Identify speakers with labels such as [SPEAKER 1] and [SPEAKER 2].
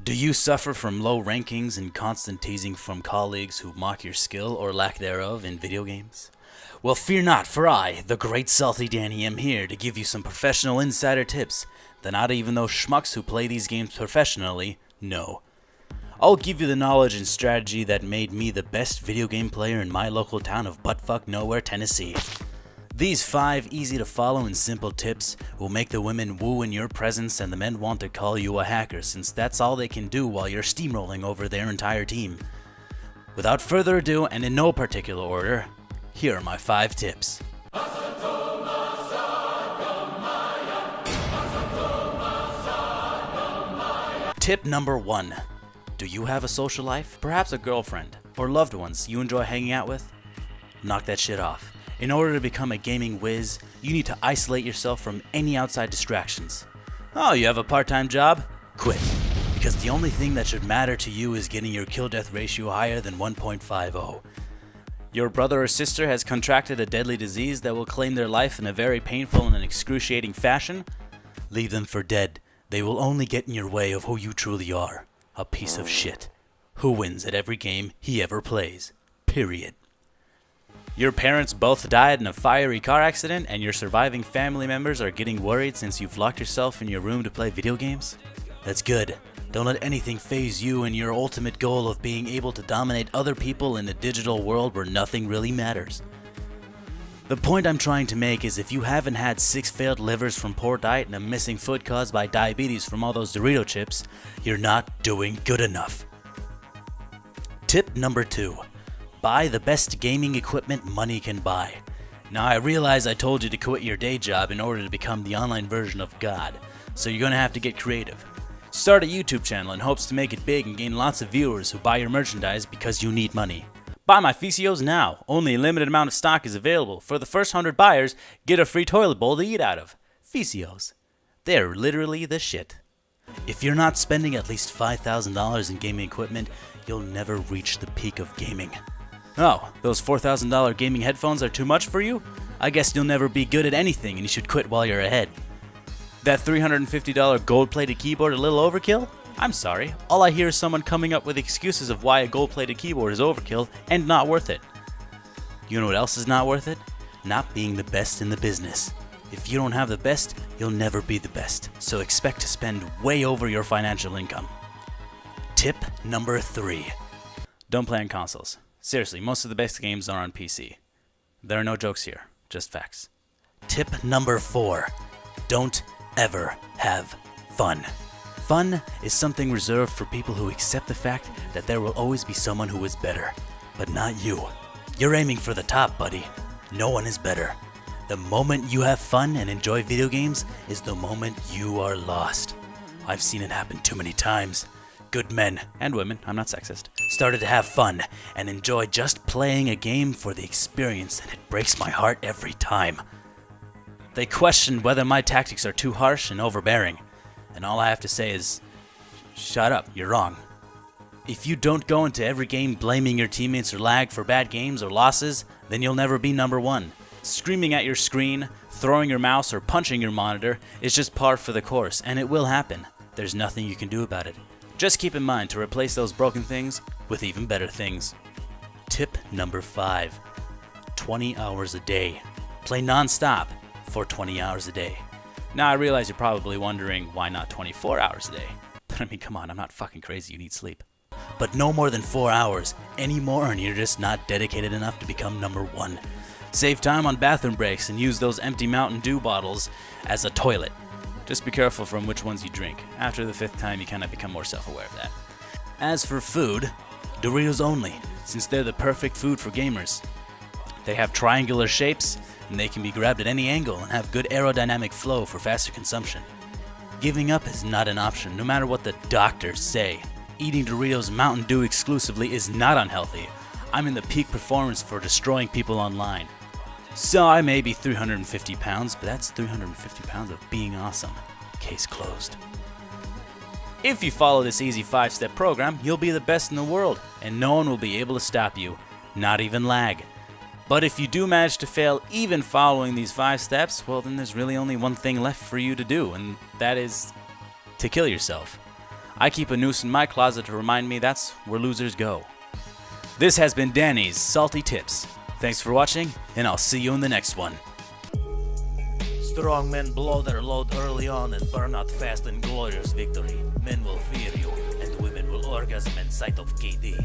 [SPEAKER 1] Do you suffer from low rankings and constant teasing from colleagues who mock your skill or lack thereof in video games? Well, fear not, for I, the great Salty Danny, am here to give you some professional insider tips that not even those schmucks who play these games professionally know. I'll give you the knowledge and strategy that made me the best video game player in my local town of Buttfuck Nowhere, Tennessee. These 5 easy to follow and simple tips will make the women woo in your presence and the men want to call you a hacker, since that's all they can do while you're steamrolling over their entire team. Without further ado, and in no particular order, here are my 5 tips. Tip number 1. Do you have a social life? Perhaps a girlfriend or loved ones you enjoy hanging out with? Knock that shit off. In order to become a gaming whiz, you need to isolate yourself from any outside distractions. Oh, you have a part-time job? Quit. Because the only thing that should matter to you is getting your kill-death ratio higher than 1.50. Your brother or sister has contracted a deadly disease that will claim their life in a very painful and excruciating fashion? Leave them for dead. They will only get in your way of who you truly are. A piece of shit. Who wins at every game he ever plays. Period. Your parents both died in a fiery car accident and your surviving family members are getting worried since you've locked yourself in your room to play video games? That's good. Don't let anything faze you in your ultimate goal of being able to dominate other people in a digital world where nothing really matters. The point I'm trying to make is if you haven't had 6 failed livers from poor diet and a missing foot caused by diabetes from all those Dorito chips, you're not doing good enough. Tip number 2. Buy the best gaming equipment money can buy. Now I realize I told you to quit your day job in order to become the online version of God, so you're gonna have to get creative. Start a YouTube channel in hopes to make it big and gain lots of viewers who buy your merchandise because you need money. Buy my Fisios now. Only a limited amount of stock is available. For the first 100 buyers, get a free toilet bowl to eat out of. Fisios. They're literally the shit. If you're not spending at least $5,000 in gaming equipment, you'll never reach the peak of gaming. Oh, those $4,000 gaming headphones are too much for you? I guess you'll never be good at anything and you should quit while you're ahead. That $350 gold-plated keyboard a little overkill? I'm sorry, all I hear is someone coming up with excuses of why a gold-plated keyboard is overkill and not worth it. You know what else is not worth it? Not being the best in the business. If you don't have the best, you'll never be the best, so expect to spend way over your financial income. Tip number 3. Don't play on consoles. Seriously, most of the best games are on PC. There are no jokes here, just facts. Tip number 4. Don't ever have fun. Fun is something reserved for people who accept the fact that there will always be someone who is better, but not you. You're aiming for the top, buddy. No one is better. The moment you have fun and enjoy video games is the moment you are lost. I've seen it happen too many times. Good men, and women, I'm not sexist, started to have fun and enjoy just playing a game for the experience, and it breaks my heart every time. They questioned whether my tactics are too harsh and overbearing, and all I have to say is, shut up, you're wrong. If you don't go into every game blaming your teammates or lag for bad games or losses, then you'll never be number 1. Screaming at your screen, throwing your mouse, or punching your monitor is just par for the course, and it will happen. There's nothing you can do about it. Just keep in mind to replace those broken things with even better things. Tip number 5. 20 hours a day. Play non-stop for 20 hours a day. Now I realize you're probably wondering why not 24 hours a day. But I mean, come on, I'm not fucking crazy, you need sleep. But no more than 4 hours anymore and you're just not dedicated enough to become number 1. Save time on bathroom breaks and use those empty Mountain Dew bottles as a toilet. Just be careful from which ones you drink. After the 5th time, you kind of become more self-aware of that. As for food, Doritos only, since they're the perfect food for gamers. They have triangular shapes, and they can be grabbed at any angle and have good aerodynamic flow for faster consumption. Giving up is not an option, no matter what the doctors say. Eating Doritos Mountain Dew exclusively is not unhealthy. I'm in the peak performance for destroying people online. So I may be 350 pounds, but that's 350 pounds of being awesome. Case closed. If you follow this easy 5-step program, you'll be the best in the world, and no one will be able to stop you, not even lag. But if you do manage to fail even following these 5 steps, well then there's really only one thing left for you to do, and that is to kill yourself. I keep a noose in my closet to remind me that's where losers go. This has been Danny's Salty Tips. Thanks for watching, and I'll see you in the next one.
[SPEAKER 2] Strong men blow their load early on and burn out fast in glorious victory. Men will fear you, and women will orgasm in sight of KD.